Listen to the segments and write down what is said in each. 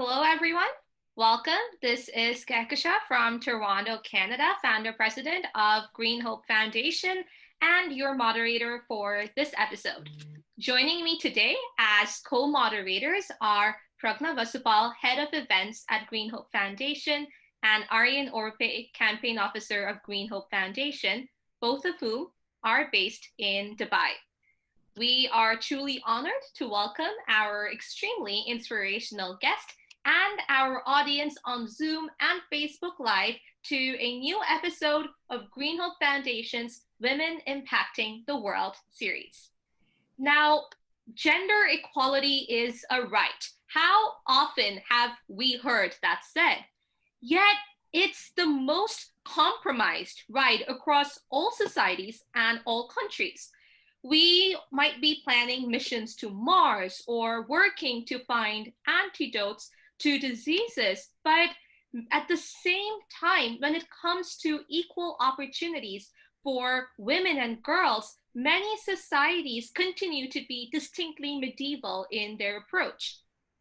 Hello, everyone. Welcome. This is Kekasha from Toronto, Canada, founder president of Green Hope Foundation, and your moderator for this episode. Joining me today as co-moderators are Pragna Vasupal, head of events at Green Hope Foundation, and Aryan Orpe, campaign officer of Green Hope Foundation, both of whom are based in Dubai. We are truly honored to welcome our extremely inspirational guest and our audience on Zoom and Facebook Live to a new episode of Green Hope Foundation's Women Impacting the World series. Now, gender equality is a right. How often have we heard that said? Yet, it's the most compromised right across all societies and all countries. We might be planning missions to Mars or working to find antidotes to diseases, but at the same time, when it comes to equal opportunities for women and girls, many societies continue to be distinctly medieval in their approach.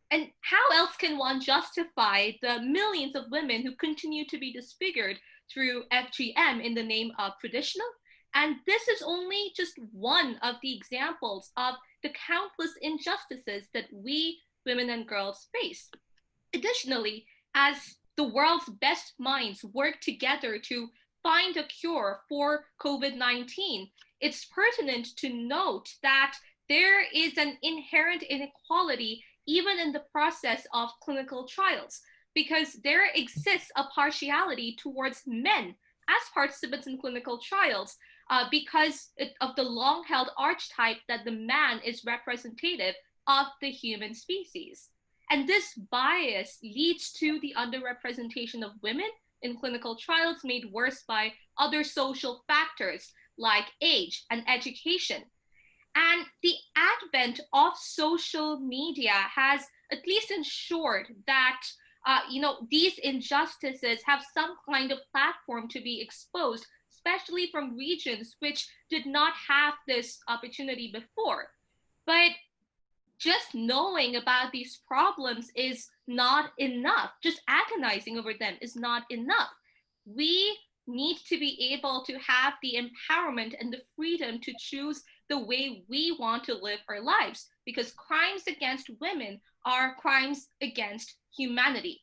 And how else can one justify the millions of women who continue to be disfigured through FGM in the name of traditional? And this is only just one of the examples of the countless injustices that we, women and girls, face. Additionally, as the world's best minds work together to find a cure for COVID-19, it's pertinent to note that there is an inherent inequality even in the process of clinical trials, because there exists a partiality towards men as participants in clinical trials because of the long-held archetype that the man is representative of the human species. And this bias leads to the underrepresentation of women in clinical trials, made worse by other social factors like age and education. And the advent of social media has at least ensured that these injustices have some kind of platform to be exposed, especially from regions which did not have this opportunity before. But just knowing about these problems is not enough. Just agonizing over them is not enough. We need to be able to have the empowerment and the freedom to choose the way we want to live our lives, because crimes against women are crimes against humanity.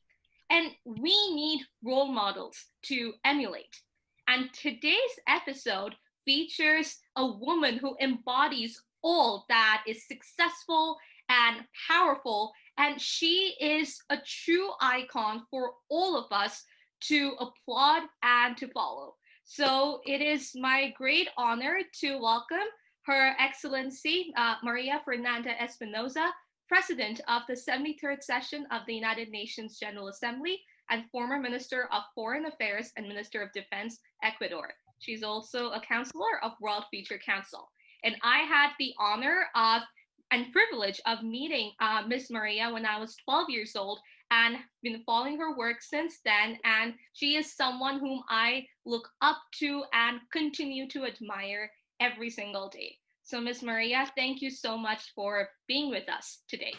And we need role models to emulate. And today's episode features a woman who embodies all that is successful and powerful, and she is a true icon for all of us to applaud and to follow. So it is my great honor to welcome Her Excellency Maria Fernanda Espinoza, President of the 73rd session of the United Nations General Assembly and former Minister of Foreign Affairs and Minister of Defense, Ecuador. She's also a counselor of World Future Council. And I had the honor of and privilege of meeting Miss Maria when I was 12 years old, and been following her work since then. And she is someone whom I look up to and continue to admire every single day. So Miss Maria, thank you so much for being with us today.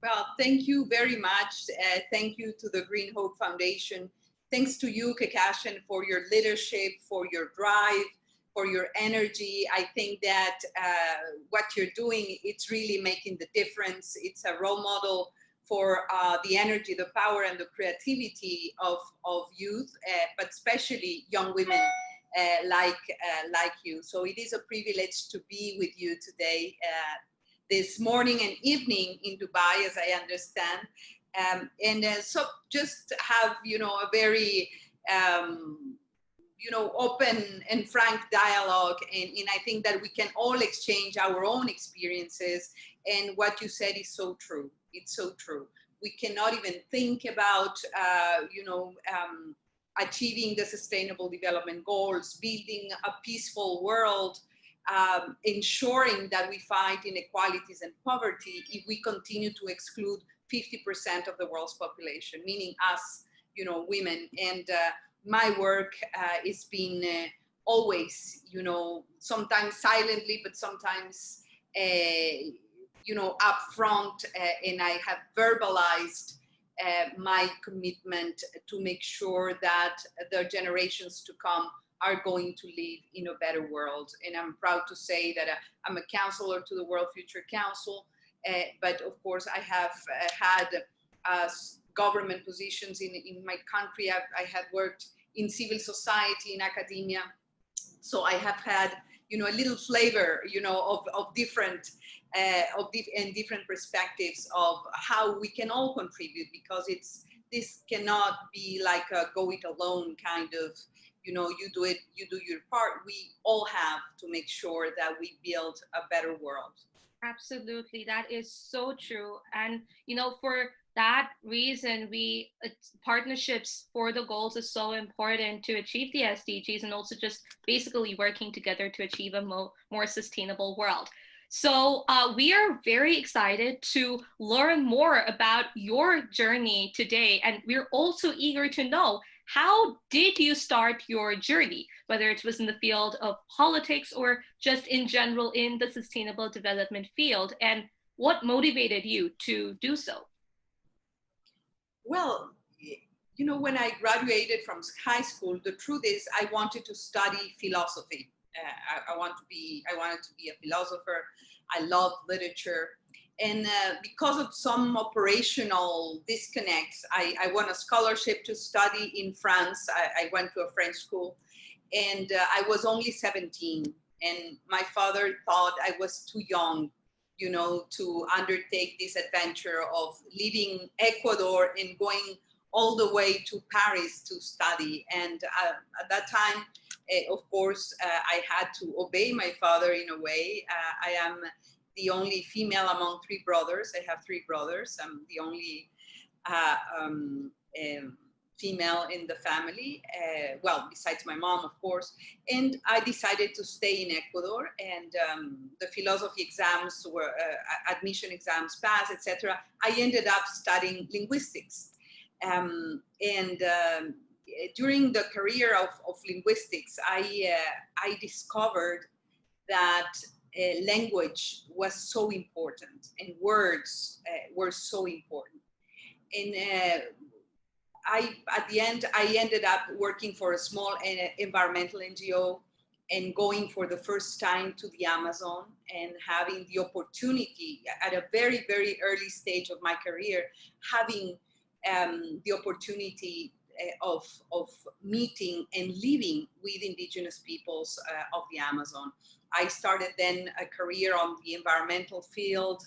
Well, thank you very much. Thank you to the Green Hope Foundation. Thanks to you, Kekashan, for your leadership, for your drive, for your energy. I think that what you're doing, it's really making the difference. It's a role model for the energy, the power, and the creativity of youth, but especially young women like you. So it is a privilege to be with you today, this morning and evening in Dubai, as I understand. So just have, a very, open and frank dialogue. And I think that we can all exchange our own experiences. And what you said is so true. It's so true. We cannot even think about, achieving the Sustainable Development Goals, building a peaceful world, ensuring that we fight inequalities and poverty if we continue to exclude 50% of the world's population, meaning us, women. And my work has been always, sometimes silently, but sometimes upfront, and I have verbalized my commitment to make sure that the generations to come are going to live in a better world. And I'm proud to say that I'm a counselor to the World Future Council, but of course I have had government positions in my country. I had worked in civil society, in academia. So I have had, a little flavor, of different and different perspectives of how we can all contribute, because this cannot be like a go it alone kind of, you do it, you do your part. We all have to make sure that we build a better world. Absolutely, that is so true. And for that reason, partnerships for the goals is so important to achieve the SDGs, and also just basically working together to achieve a more sustainable world. So we are very excited to learn more about your journey today, and we're also eager to know, how did you start your journey, whether it was in the field of politics or just in general in the sustainable development field, and what motivated you to do so? Well, when I graduated from high school, the truth is I wanted to study philosophy. I wanted to be a philosopher. I love literature. And because of some operational disconnects, I won a scholarship to study in France. I went to a French school, and I was only 17. And my father thought I was too young, to undertake this adventure of leaving Ecuador and going all the way to Paris to study. And at that time, of course, I had to obey my father in a way. I am the only female among three brothers. I have three brothers. I'm the only female in the family, besides my mom, of course. And I decided to stay in Ecuador, and the philosophy exams were, admission exams passed, etc. I ended up studying linguistics. During the career of linguistics, I discovered that language was so important, and words were so important. And at the end, I ended up working for a small environmental NGO, and going for the first time to the Amazon, and having the opportunity at a very, very early stage of my career, having the opportunity of meeting and living with indigenous peoples of the Amazon. I started then a career on the environmental field,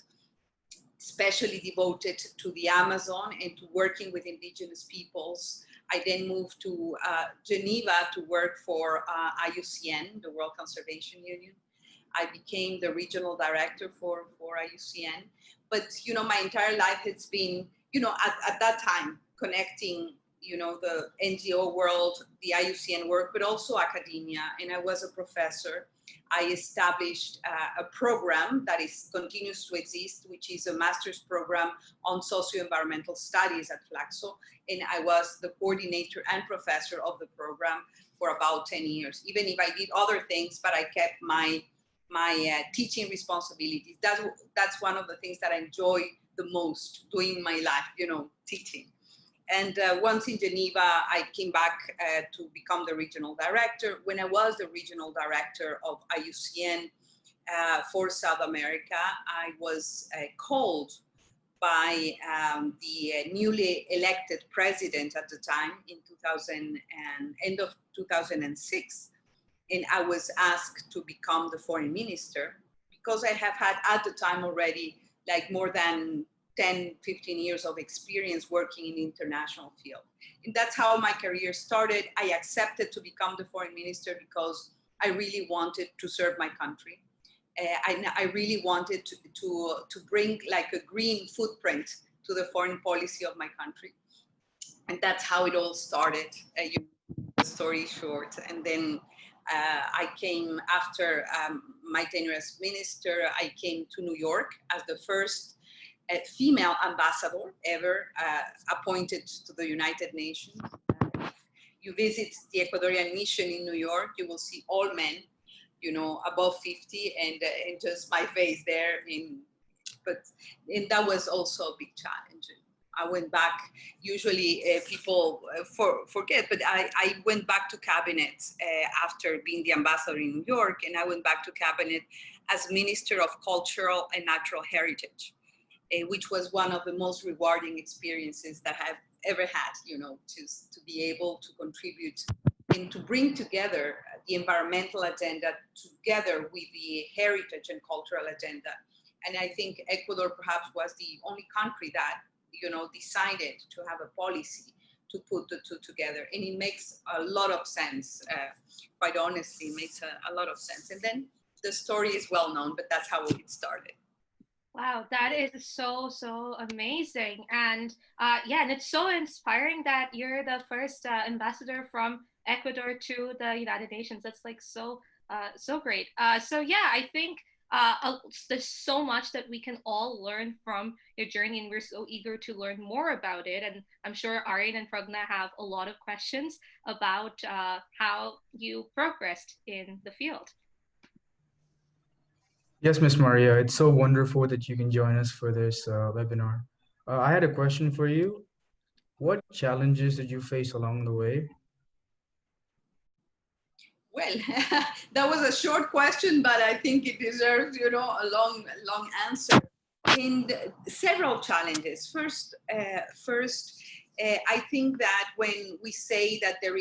especially devoted to the Amazon and to working with indigenous peoples. I then moved to Geneva to work for IUCN, the World Conservation Union. I became the regional director for IUCN. But, my entire life has been, at that time, connecting, the NGO world, the IUCN work, but also academia. And I was a professor. I established a program that continues to exist, which is a master's program on socio-environmental studies at Flaxo. And I was the coordinator and professor of the program for about 10 years, even if I did other things, but I kept my teaching responsibilities. That's one of the things that I enjoy the most doing in my life, teaching. And once in Geneva, I came back to become the regional director. When I was the regional director of IUCN for South America, I was called by the newly elected president at the time in end of 2006. And I was asked to become the foreign minister, because I have had at the time already like more than 10, 15 years of experience working in the international field. And that's how my career started. I accepted to become the foreign minister because I really wanted to serve my country. I really wanted to bring like a green footprint to the foreign policy of my country. And that's how it all started, the story short. And then I came after my tenure as minister, I came to New York as the first female ambassador ever appointed to the United Nations. You visit the Ecuadorian mission in New York, you will see all men, above 50, and just my face there in And that was also a big challenge. I went back, usually people forget, but I went back to cabinet after being the ambassador in New York, and I went back to cabinet as Minister of Cultural and Natural Heritage, which was one of the most rewarding experiences that I've ever had, to be able to contribute and to bring together the environmental agenda together with the heritage and cultural agenda. And I think Ecuador perhaps was the only country that, decided to have a policy to put the two together. And it makes a lot of sense, quite honestly, it makes a lot of sense. And then the story is well known, but that's how it started. Wow, that is so amazing. And and it's so inspiring that you're the first ambassador from Ecuador to the United Nations. That's like so great. I think there's so much that we can all learn from your journey, and we're so eager to learn more about it. And I'm sure Arian and Pragna have a lot of questions about how you progressed in the field. Yes, Miss Maria, it's so wonderful that you can join us for this webinar. I had a question for you. What challenges did you face along the way? Well, that was a short question, but I think it deserves, a long answer. And several challenges. First, I think that when we say that there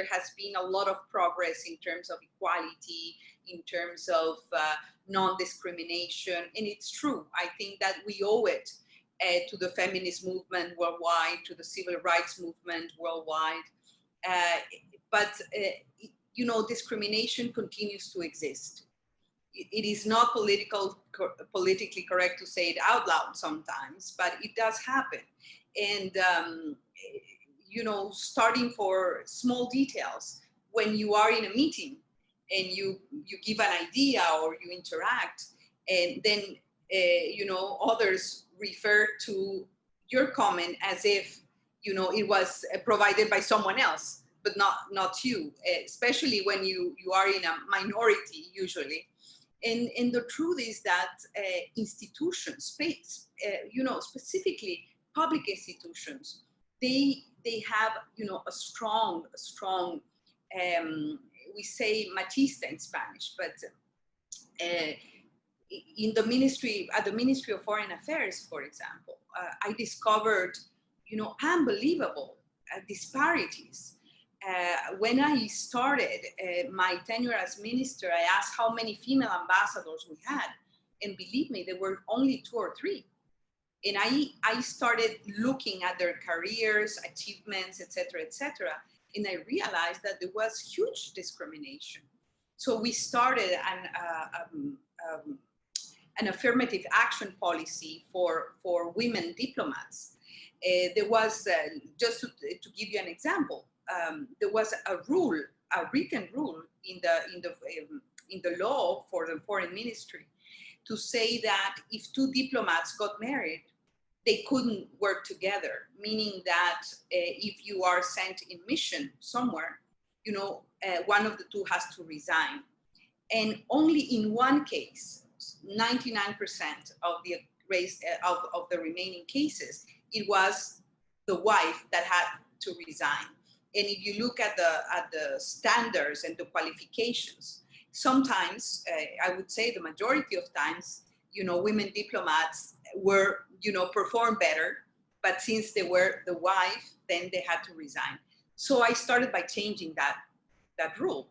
has been a lot of progress in terms of equality, in terms of non-discrimination, and it's true. I think that we owe it to the feminist movement worldwide, to the civil rights movement worldwide. But discrimination continues to exist. It is not politically correct to say it out loud sometimes, but it does happen. And, starting for small details, when you are in a meeting and you give an idea or you interact, and then, others refer to your comment as if, it was provided by someone else, but not you, especially when you are in a minority usually. And the truth is that institutions, specifically public institutions, they have, a strong, we say machista in Spanish, but in the ministry, at the Ministry of Foreign Affairs, for example, I discovered, unbelievable disparities. When I started my tenure as minister, I asked how many female ambassadors we had. And believe me, there were only 2 or 3. And I started looking at their careers, achievements, et cetera, and I realized that there was huge discrimination. So we started an affirmative action policy for women diplomats. There was, just to give you an example, there was a written rule in the law for the foreign ministry to say that if 2 diplomats got married, they couldn't work together, meaning that if you are sent in mission somewhere, one of the 2 has to resign. And only in one case, 99% of the of the remaining cases, it was the wife that had to resign. And if you look at the standards and the qualifications, sometimes, I would say the majority of times, women diplomats were, performed better, but since they were the wife, then they had to resign. So I started by changing that rule.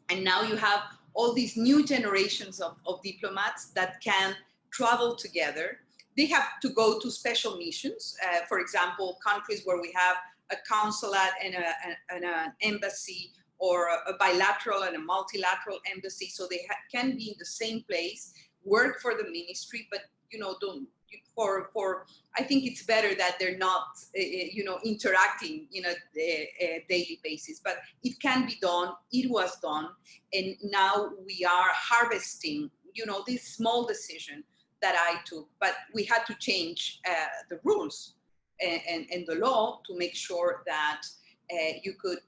And now you have all these new generations of diplomats that can travel together. They have to go to special missions. For example, countries where we have a consulate and an embassy, or a bilateral and a multilateral embassy. So they can be in the same place, work for the ministry, but, I think it's better that they're not, interacting in a daily basis, but it can be done. It was done. And now we are harvesting, this small decision that I took, but we had to change the rules and the law to make sure that you could,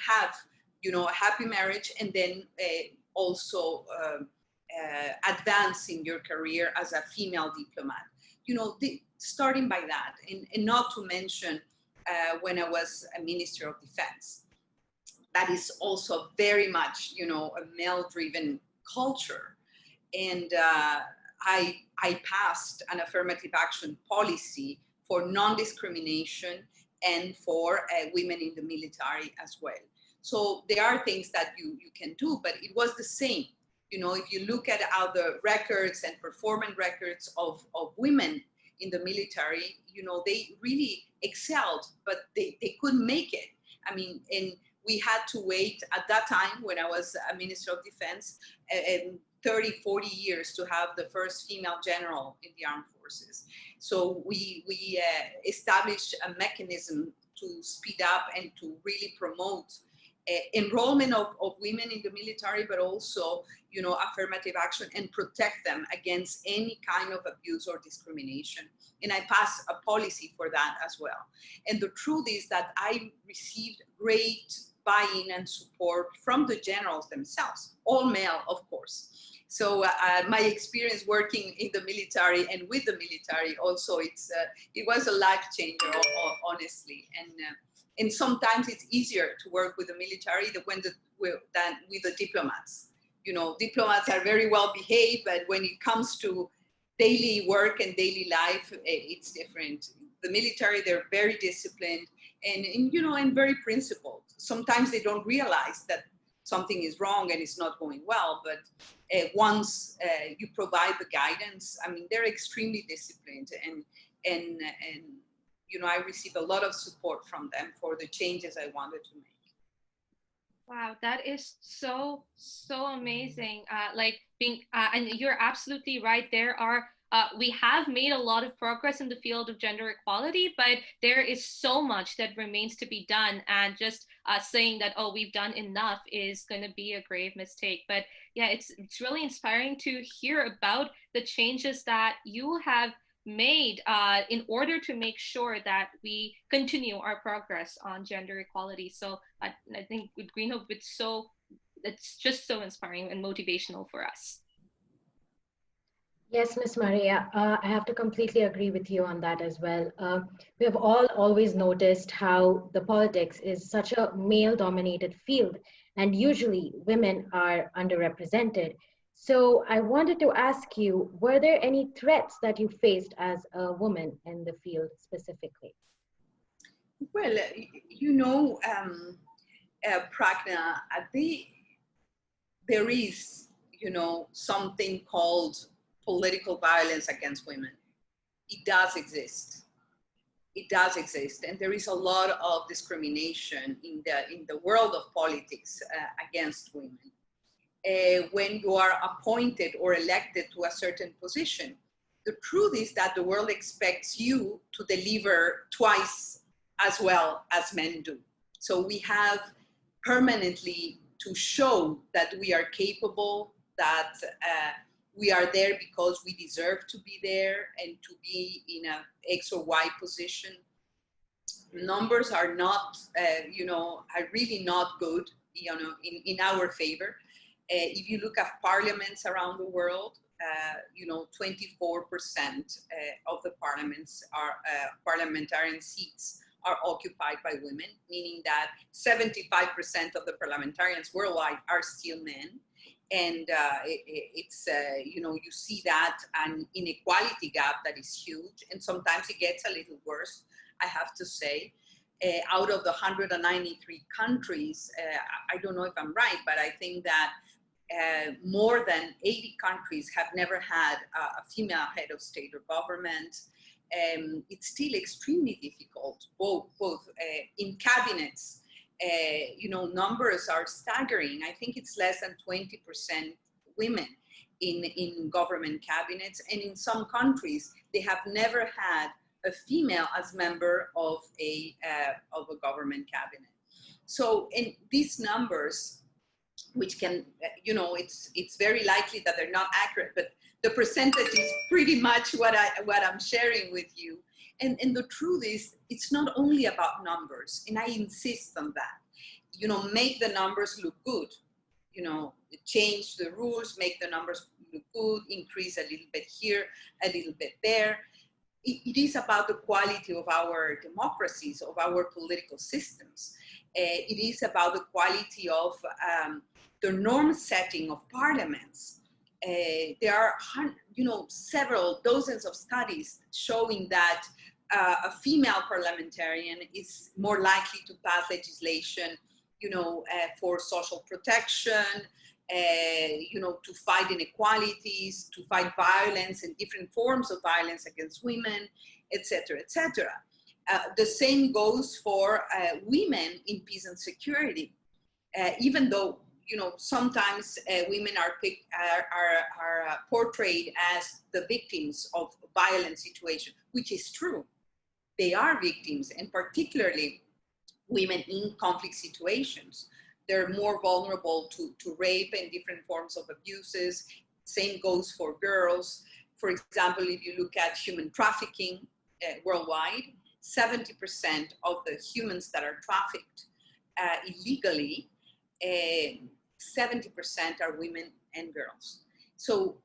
have, a happy marriage, and then also advance in your career as a female diplomat. Starting by that, and not to mention when I was a Minister of Defense. That is also very much, a male-driven culture. And I passed an affirmative action policy for non-discrimination and for women in the military as well. So there are things that you can do, but it was the same. If you look at how the records and performance records of women in the military, they really excelled, but they couldn't make it. I mean, and we had to wait at that time when I was a Minister of Defense, 30, 40 years to have the first female general in the armed forces. So we established a mechanism to speed up and to really promote enrollment of women in the military, but also, affirmative action and protect them against any kind of abuse or discrimination. And I passed a policy for that as well. And the truth is that I received great buy-in and support from the generals themselves, all male, of course. So my experience working in the military and with the military also, it was a life changer, honestly. And sometimes it's easier to work with the military than with the diplomats. Diplomats are very well behaved, but when it comes to daily work and daily life, it's different. The military, they're very disciplined and very principled. Sometimes they don't realize that something is wrong and it's not going well, but once you provide the guidance, they're extremely disciplined, and I received a lot of support from them for the changes I wanted to make. Wow, that is so amazing. And you're absolutely right. We have made a lot of progress in the field of gender equality, but there is so much that remains to be done. And just saying that, oh, we've done enough is going to be a grave mistake. But yeah, it's really inspiring to hear about the changes that you have made in order to make sure that we continue our progress on gender equality. So I think with Green Hope, it's just so inspiring and motivational for us. Yes, Miss Maria, I have to completely agree with you on that as well. We have all always noticed how the politics is such a male-dominated field, and usually women are underrepresented. So I wanted to ask you, were there any threats that you faced as a woman in the field specifically? Well, Pragna, there is, something called political violence against women. It does exist. It does exist, and there is a lot of discrimination in the world of politics against women. When you are appointed or elected to a certain position, the truth is that the world expects you to deliver twice as well as men do. So we have permanently to show that we are capable, that we are there because we deserve to be there and to be in a X or Y position. Numbers are not, are really not good, in our favor. If you look at parliaments around the world, 24% of the parliaments are parliamentarian seats are occupied by women, meaning that 75% of the parliamentarians worldwide are still men. And it's, you see that an inequality gap that is huge, and sometimes it gets a little worse, I have to say. Out of the 193 countries, I don't know if I'm right, but I think that more than 80 countries have never had a female head of state or government. It's still extremely difficult, both in cabinets. Numbers are staggering. I think it's less than 20% women in government cabinets, and in some countries they have never had a female as member of a government cabinet. So, in these numbers, which can, it's very likely that they're not accurate, but the percentage is pretty much what I'm sharing with you. And the truth is, it's not only about numbers, and I insist on that. Make the numbers look good. change the rules, make the numbers look good, increase a little bit here, a little bit there. It is about the quality of our democracies, of our political systems. It is about the quality of the norm setting of parliaments. There are, several dozens of studies showing that a female parliamentarian is more likely to pass legislation, for social protection, to fight inequalities, to fight violence and different forms of violence against women, etc., etc. The same goes for women in peace and security. Even though sometimes women are portrayed as the victims of violent situation, which is true. They are victims, and particularly women in conflict situations. They're more vulnerable to rape and different forms of abuses. Same goes for girls. For example, if you look at human trafficking worldwide, 70% of the humans that are trafficked illegally, 70% are women and girls. So,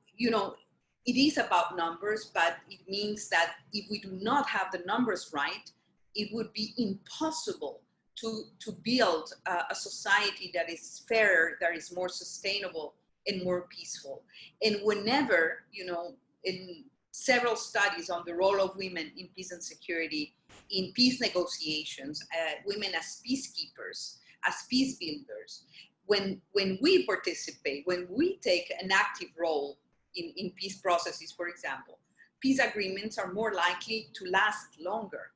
it is about numbers, but it means that if we do not have the numbers right, it would be impossible to build a society that is fairer, that is more sustainable and more peaceful. And whenever, in several studies on the role of women in peace and security, in peace negotiations, women as peacekeepers, as peace builders, when we participate, when we take an active role in peace processes, for example, peace agreements are more likely to last longer.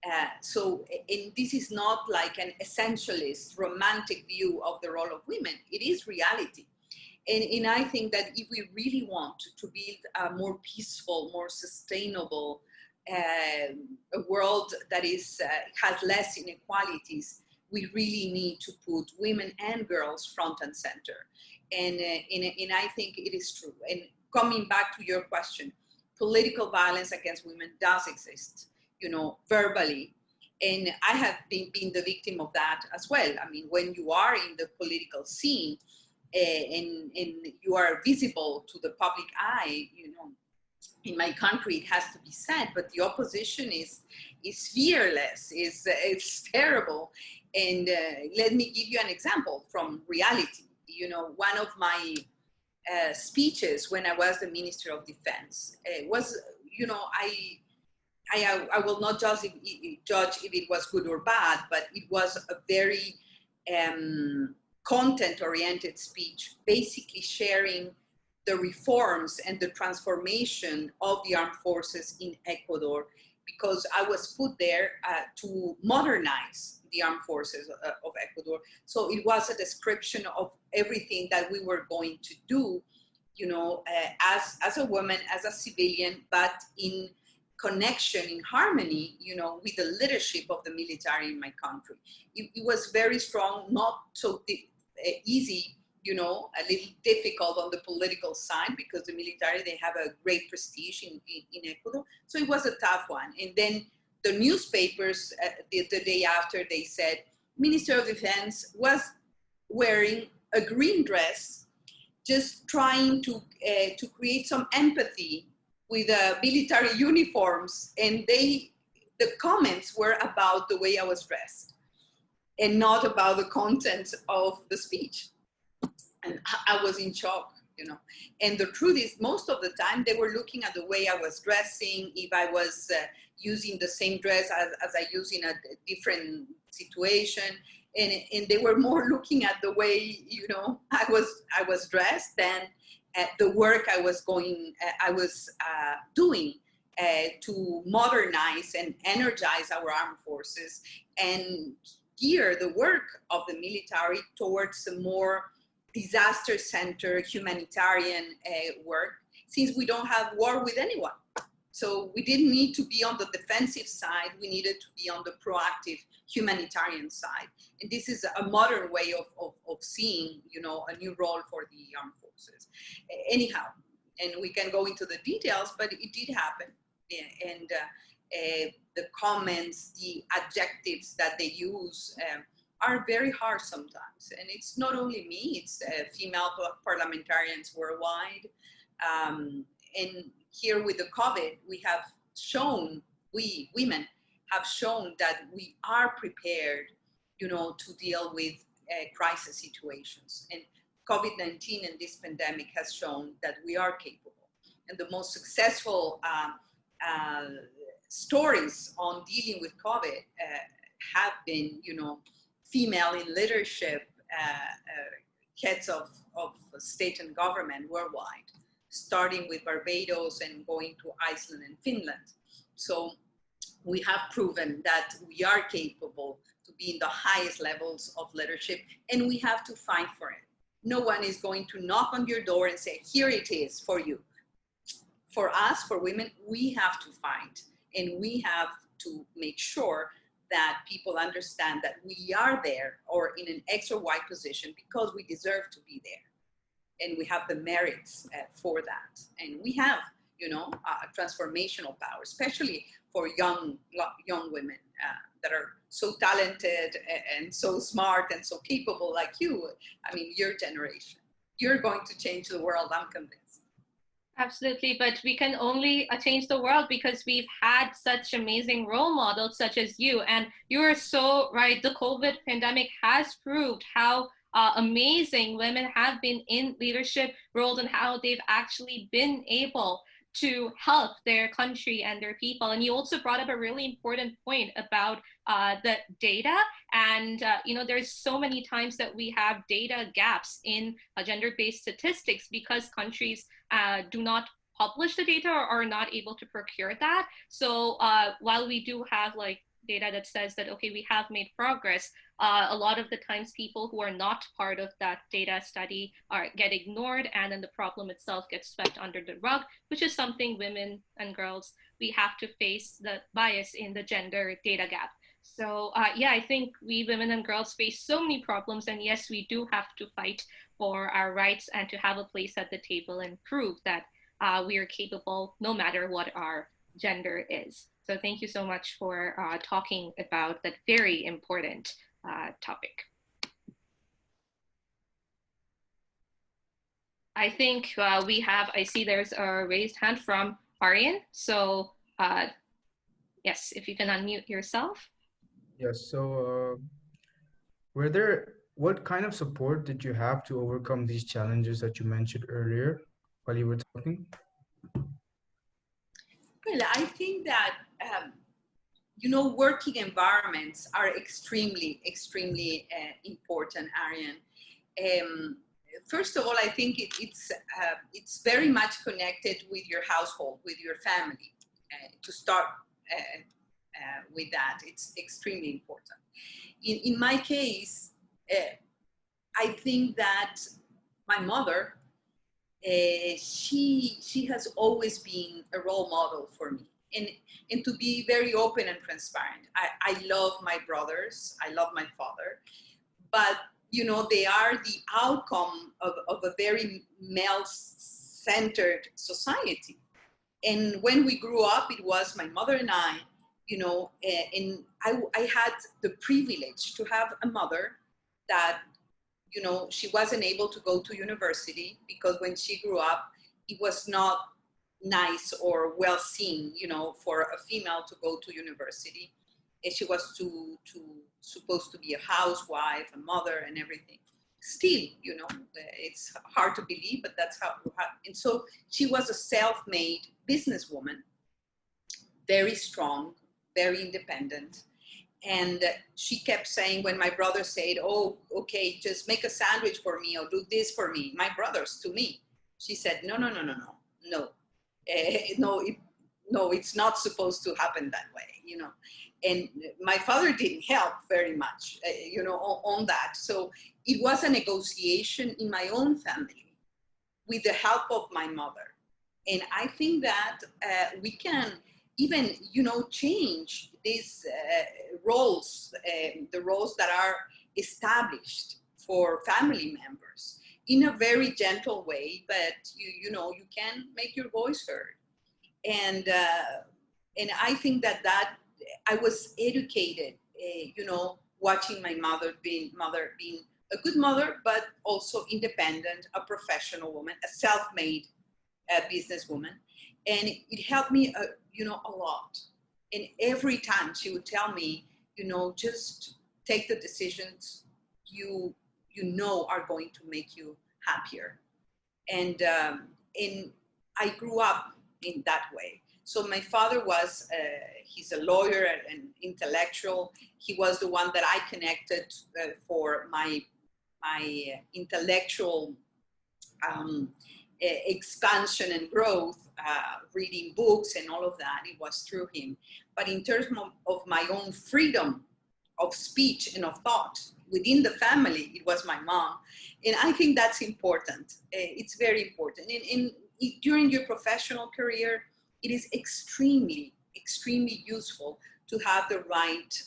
And this is not like an essentialist, romantic view of the role of women. It is reality. And I think that if we really want to build a more peaceful, more sustainable, a world that has less inequalities, we really need to put women and girls front and center. And I think it is true. And coming back to your question, political violence against women does exist, verbally. And I have been the victim of that as well. I mean, when you are in the political scene and you are visible to the public eye, in my country, it has to be said, but the opposition is fearless, it's terrible. And let me give you an example from reality. One of my speeches when I was the Minister of Defense was, I will not judge if it was good or bad, but it was a very content-oriented speech, basically sharing the reforms and the transformation of the armed forces in Ecuador, because I was put there to modernize the armed forces of Ecuador. So it was a description of everything that we were going to do, as a woman, as a civilian, but in connection, in harmony, with the leadership of the military in my country. It was very strong, not so easy, a little difficult on the political side, because the military, they have a great prestige in Ecuador. So it was a tough one. And then the newspapers, the day after, they said, Minister of Defense was wearing a green dress, just trying to create some empathy with military uniforms. And the comments were about the way I was dressed and not about the content of the speech. And I was in shock, And the truth is, most of the time, they were looking at the way I was dressing, if I was using the same dress as I use in a different situation. And they were more looking at the way, I was dressed than at the work I was doing to modernize and energize our armed forces and gear the work of the military towards a more disaster-centered humanitarian work, since we don't have war with anyone. So we didn't need to be on the defensive side, we needed to be on the proactive humanitarian side. And this is a modern way of seeing, a new role for the armed forces. Anyhow, and we can go into the details, but it did happen. And the comments, the adjectives that they use, are very hard sometimes. And it's not only me, it's female parliamentarians worldwide. And here with the COVID, we have shown, we women have shown that we are prepared, to deal with crisis situations. And COVID-19 and this pandemic has shown that we are capable. And the most successful stories on dealing with COVID have been, female in leadership, heads of state and government worldwide, starting with Barbados and going to Iceland and Finland. So we have proven that we are capable to be in the highest levels of leadership, and we have to fight for it. No one is going to knock on your door and say, here it is for you. For us, for women, we have to fight, and we have to make sure that people understand that we are there or in an X or Y position because we deserve to be there. And we have the merits for that. And we have, transformational power, especially for young women that are so talented and so smart and so capable like you. I mean, your generation. You're going to change the world, I'm convinced. Absolutely, but we can only change the world because we've had such amazing role models such as you. And you are so right. The COVID pandemic has proved how amazing women have been in leadership roles and how they've actually been able to help their country and their people. And you also brought up a really important point about the data. And, there's so many times that we have data gaps in gender-based statistics because countries do not publish the data or are not able to procure that. So while we do have data that says that, okay, we have made progress, a lot of the times people who are not part of that data study get ignored, and then the problem itself gets swept under the rug, which is something women and girls, we have to face the bias in the gender data gap. So I think we women and girls face so many problems, and yes, we do have to fight for our rights and to have a place at the table and prove that we are capable no matter what our gender is. So thank you so much for talking about that very important topic. I think I see there's a raised hand from Aryan. So yes, if you can unmute yourself. Yes. So, what kind of support did you have to overcome these challenges that you mentioned earlier while you were talking? Well, I think that, working environments are extremely, extremely important, Aryan. First of all, I think it's very much connected with your household, with your family. To start with that, it's extremely important. In my case, I think that my mother, she has always been a role model for me. And to be very open and transparent. I love my brothers, I love my father, but they are the outcome of a very male-centered society. And when we grew up, it was my mother and I, and I had the privilege to have a mother that, she wasn't able to go to university because when she grew up, it was not nice or well seen, for a female to go to university. And she was supposed to be a housewife, a mother, and everything. Still, it's hard to believe, but that's how it happened. And so she was a self-made businesswoman, very strong, very independent. And she kept saying, when my brother said, oh, okay, just make a sandwich for me or do this for me, my brothers to me, she said, no. No, it's not supposed to happen that way, And my father didn't help very much, on that. So it was a negotiation in my own family with the help of my mother. And I think that we can even, change these roles, the roles that are established for family members in a very gentle way, but you can make your voice heard. And I think that I was educated, watching my mother being a good mother, but also independent, a professional woman, a self-made businesswoman. And it helped me, a lot. And every time she would tell me, just take the decisions you are going to make you happier. And I grew up in that way. So my father was, he's a lawyer and intellectual. He was the one that I connected for my intellectual expansion and growth, reading books and all of that. It was through him. But in terms of my own freedom of speech and of thought within the family, it was my mom. And I think that's important. It's very important. During your professional career, it is extremely, extremely useful to have the right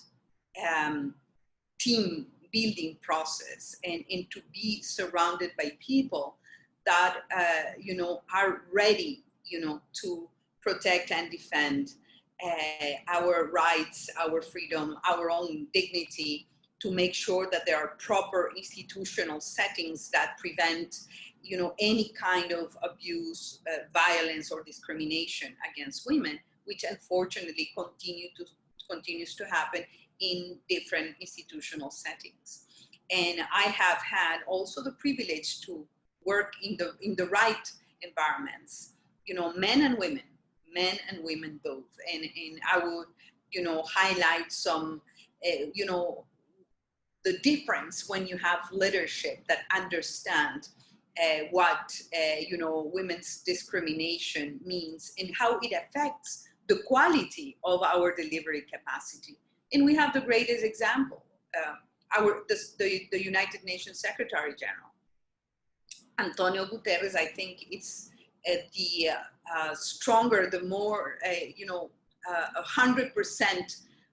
team building process and to be surrounded by people that, are ready, to protect and defend our rights, our freedom, our own dignity, to make sure that there are proper institutional settings that prevent, any kind of abuse, violence, or discrimination against women, which unfortunately continues to happen in different institutional settings. And I have had also the privilege to work in the right environments, men and women both. And I would, highlight some, the difference when you have leadership that understand what, women's discrimination means and how it affects the quality of our delivery capacity. And we have the greatest example, the United Nations Secretary General, Antonio Guterres. I think it's the stronger, the more, 100%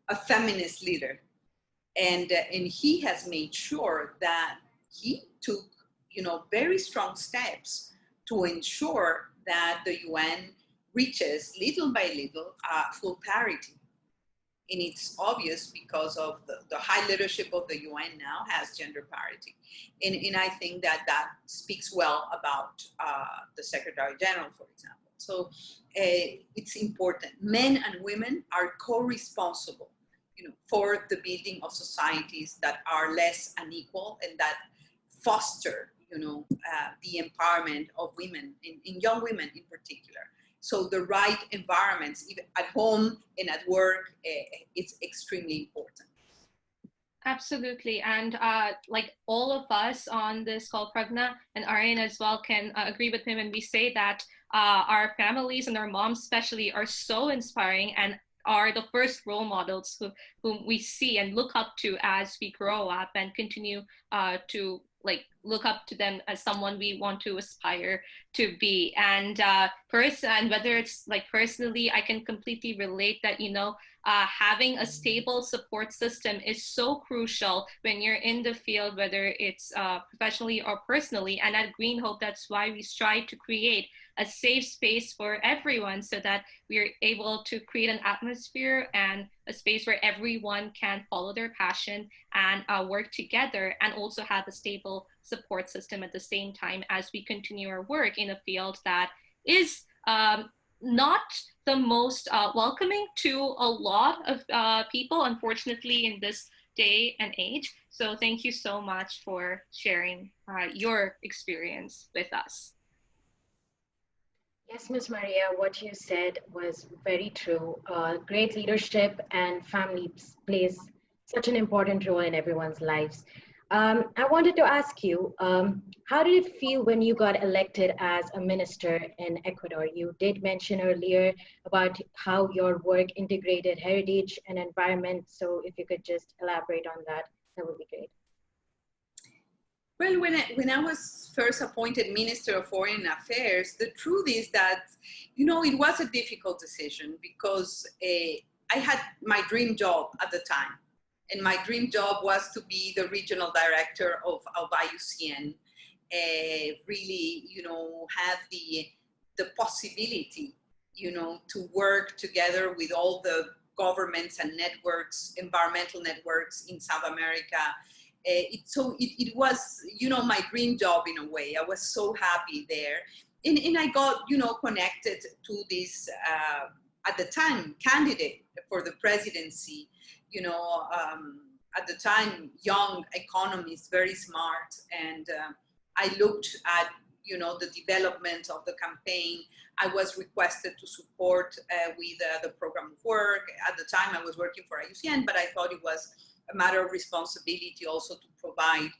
a feminist leader. And he has made sure that he took, very strong steps to ensure that the UN reaches little by little full parity. And it's obvious because of the high leadership of the UN now has gender parity. And I think that speaks well about the Secretary General, for example. So it's important. Men and women are co-responsible, for the building of societies that are less unequal and that foster, the empowerment of women, in young women in particular. So the right environments, even at home and at work, it's extremely important. Absolutely. And like all of us on this call, Pragna and Aryan as well, can agree with him when we say that our families and our moms especially are so inspiring and are the first role models whom we see and look up to as we grow up and continue to look up to them as someone we want to aspire to be. And and whether it's personally, I can completely relate that, having a stable support system is so crucial when you're in the field, whether it's professionally or personally. And at Green Hope, that's why we strive to create a safe space for everyone so that we're able to create an atmosphere and a space where everyone can follow their passion and work together, and also have a stable support system at the same time as we continue our work in a field that is not the most welcoming to a lot of people, unfortunately, in this day and age. So thank you so much for sharing your experience with us. Yes, Ms. Maria, what you said was very true. Great leadership and family plays such an important role in everyone's lives. I wanted to ask you, how did it feel when you got elected as a minister in Ecuador? You did mention earlier about how your work integrated heritage and environment. So if you could just elaborate on that, that would be great. Well, when I was first appointed Minister of Foreign Affairs, the truth is that, it was a difficult decision because I had my dream job at the time. And my dream job was to be the regional director of IUCN, really, have the possibility, to work together with all the governments and networks, environmental networks in South America. It was, my dream job in a way. I was so happy there. And I got, connected to this, at the time, candidate for the presidency, at the time, young economist, very smart. And I looked at, the development of the campaign. I was requested to support with the program of work. At the time, I was working for IUCN, but I thought it was a matter of responsibility also to provide,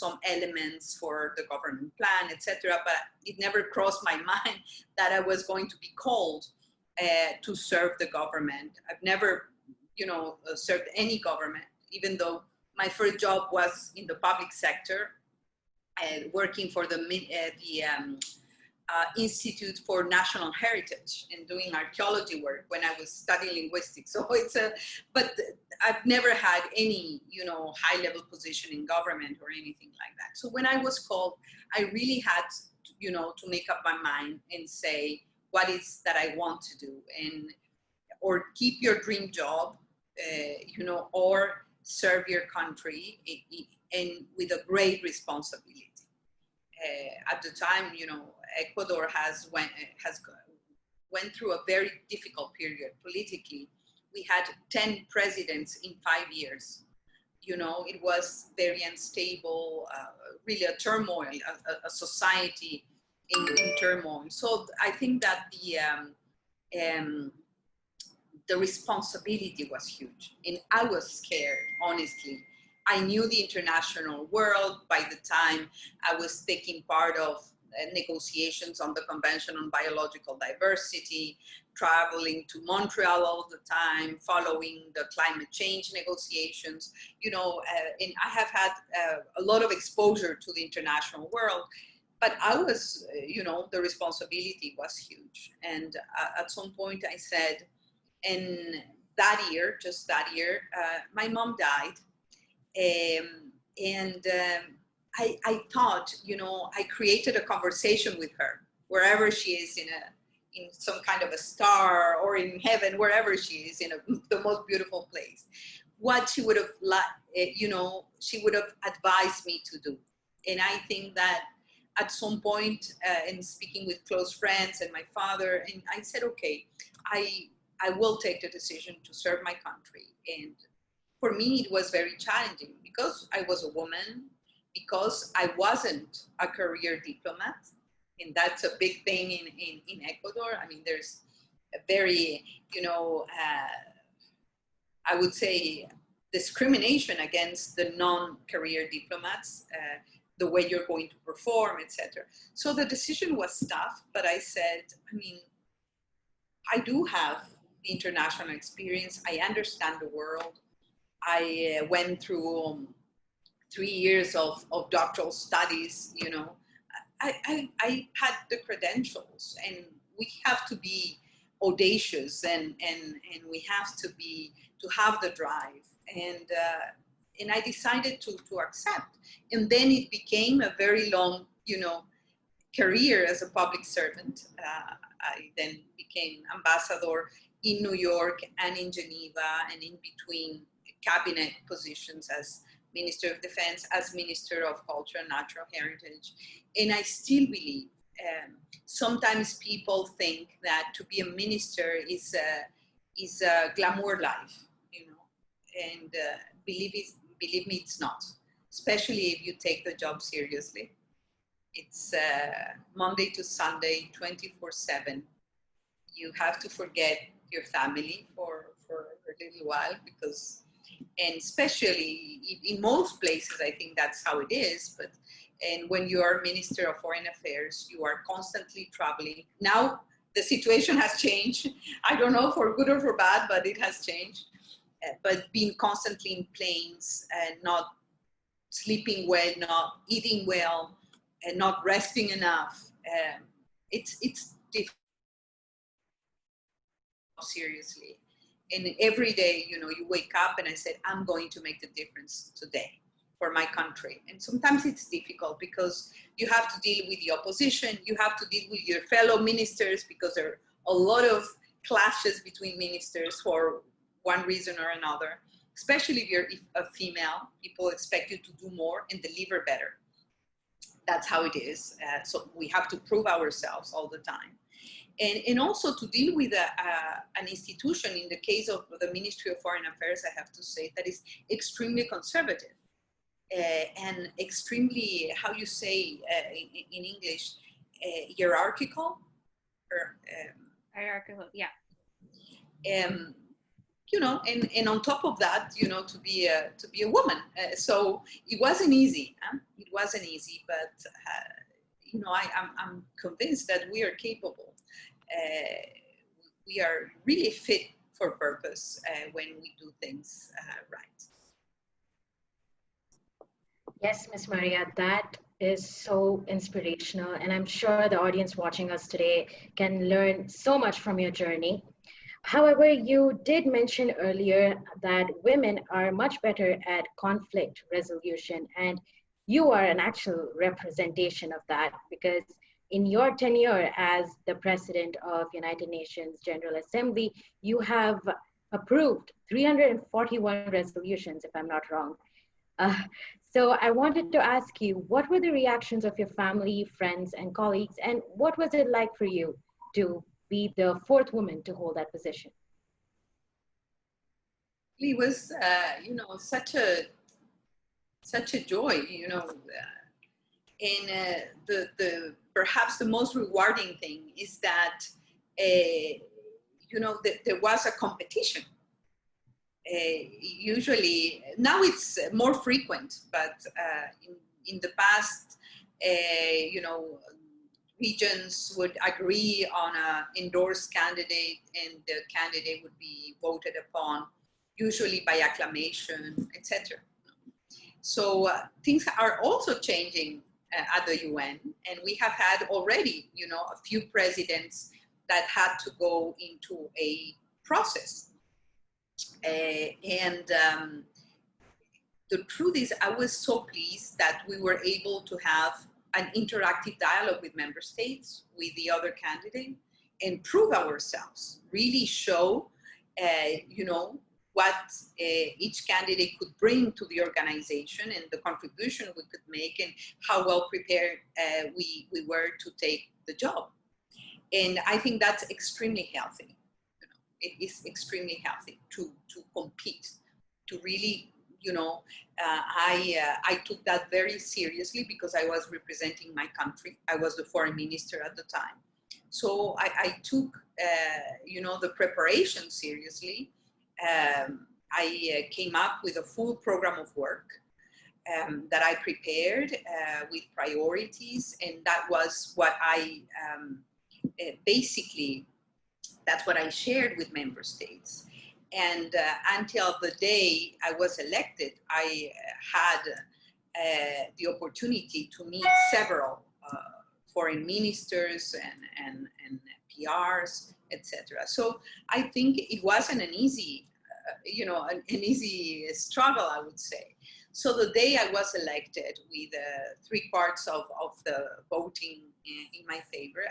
some elements for the government plan, etc. But it never crossed my mind that I was going to be called to serve the government. I've never, served any government, even though my first job was in the public sector, working for the Institute for National Heritage and doing archaeology work when I was studying linguistics. So but I've never had any, high-level position in government or anything like that. So when I was called, I really had, to make up my mind and say, what is that I want to do? Or keep your dream job, or serve your country and with a great responsibility. At the time, Ecuador went through a very difficult period politically. We had 10 presidents in 5 years. It was very unstable, really a turmoil, a society in turmoil. So I think that the responsibility was huge, and I was scared, honestly. I knew the international world. By the time I was taking part of negotiations on the Convention on Biological Diversity, traveling to Montreal all the time, following the climate change negotiations, and I have had a lot of exposure to the international world. But I was, the responsibility was huge. And at some point I said, and just that year, my mom died. I thought, I created a conversation with her, wherever she is, in some kind of a star or in heaven, wherever she is, in the most beautiful place. What she would have, she would have advised me to do. And I think that at some point, in speaking with close friends and my father, and I said, okay, I will take the decision to serve my country. And for me, it was very challenging because I was a woman, because I wasn't a career diplomat. And that's a big thing in Ecuador. I mean, there's a very, I would say, discrimination against the non-career diplomats, the way you're going to perform, etc. So the decision was tough, but I said, I do have the international experience. I understand the world. I went through 3 years of doctoral studies, I had the credentials, and we have to be audacious and we have to have the drive. And I decided to accept. And then it became a very long, career as a public servant. I then became ambassador in New York and in Geneva, and in between cabinet positions as Minister of Defense, as Minister of Culture and Natural Heritage. And I still believe, sometimes people think that to be a minister is a glamour life, and believe me, it's not, especially if you take the job seriously. It's Monday to Sunday, 24/7. You have to forget your family for a little while, and especially in most places, I think that's how it is. And when you are Minister of Foreign Affairs, you are constantly traveling. Now the situation has changed. I don't know for good or for bad, but it has changed. But being constantly in planes and not sleeping well, not eating well, and not resting enough, it's difficult, seriously. And every day, you wake up and I said, I'm going to make the difference today for my country. And sometimes it's difficult because you have to deal with the opposition, you have to deal with your fellow ministers, because there are a lot of clashes between ministers for one reason or another. Especially if you're a female, people expect you to do more and deliver better. That's how it is. So we have to prove ourselves all the time. And also to deal with an institution, in the case of the Ministry of Foreign Affairs, I have to say, that is extremely conservative and extremely, how you say in English, hierarchical? Or, Hierarchical, yeah. You know, and on top of that, you know, to be a woman. So it wasn't easy. It wasn't easy, but you know, I'm convinced that we are capable. We are really fit for purpose when we do things right. Yes, Miss Maria, that is so inspirational. And I'm sure the audience watching us today can learn so much from your journey. However, you did mention earlier that women are much better at conflict resolution, and you are an actual representation of that because in your tenure as the president of United Nations General Assembly, you have approved 341 resolutions, if I'm not wrong. Uh, so I wanted to ask you, what were the reactions of your family, friends, and colleagues, and what was it like for you to be the fourth woman to hold that position? It was, you know, such a joy, you know, and the perhaps the most rewarding thing is that, you know, there was a competition. Usually now it's more frequent, but in the past, you know, regions would agree on an endorsed candidate and the candidate would be voted upon, usually by acclamation, etc. So things are also changing at the UN, and we have had already, you know, a few presidents that had to go into a process. The truth is, I was so pleased that we were able to have an interactive dialogue with member states, with the other candidate, and prove ourselves, really show, you know, what each candidate could bring to the organization and the contribution we could make and how well prepared we were to take the job. And I think that's extremely healthy. You know, it is extremely healthy to compete, to really, you know, I took that very seriously because I was representing my country. I was the foreign minister at the time. So I took, you know, the preparation seriously. I came up with a full program of work that I prepared with priorities, and that was what I basically, that's what I shared with member states. And until the day I was elected, I had the opportunity to meet several foreign ministers and PRs, etc. So I think it wasn't an easy, you know, an easy struggle, I would say. So the day I was elected with 3/4 of the voting in my favor,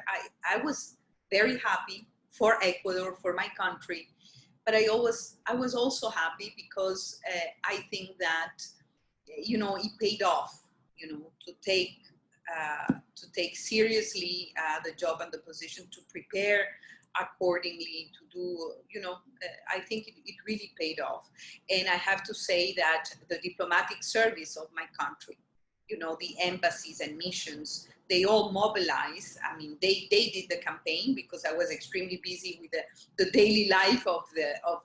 I was very happy for Ecuador, for my country. But I was also happy because I think that, you know, it paid off, you know, to take seriously the job and the position, to prepare accordingly, to do, you know, I think it really paid off. And I have to say that the diplomatic service of my country, you know, the embassies and missions, they all mobilized. I mean, they did the campaign because I was extremely busy with the daily life of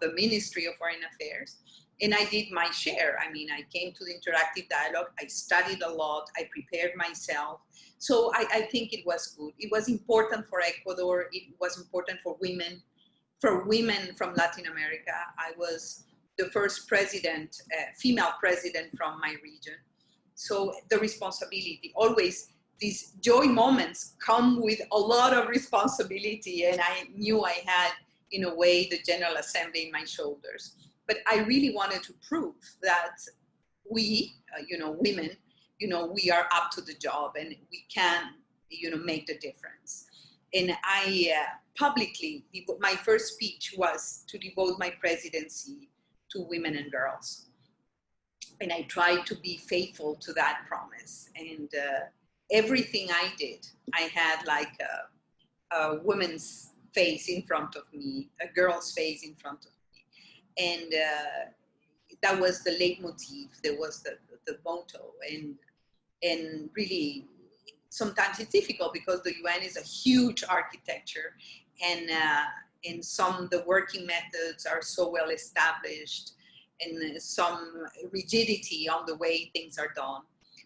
the Ministry of Foreign Affairs. And I did my share. I mean, I came to the interactive dialogue, I studied a lot, I prepared myself. So I think it was good. It was important for Ecuador, it was important for women from Latin America. I was the first president, female president from my region. So the responsibility, always these joy moments come with a lot of responsibility, and I knew I had, in a way, the General Assembly in my shoulders. But I really wanted to prove that we, you know, women, you know, we are up to the job and we can, you know, make the difference. And I publicly, my first speech was to devote my presidency to women and girls. And I tried to be faithful to that promise. And everything I did, I had like a woman's face in front of me, a girl's face in front of me. And that was the leitmotif, that was the motto. And really, sometimes it's difficult because the UN is a huge architecture, and the working methods are so well established, and some rigidity on the way things are done.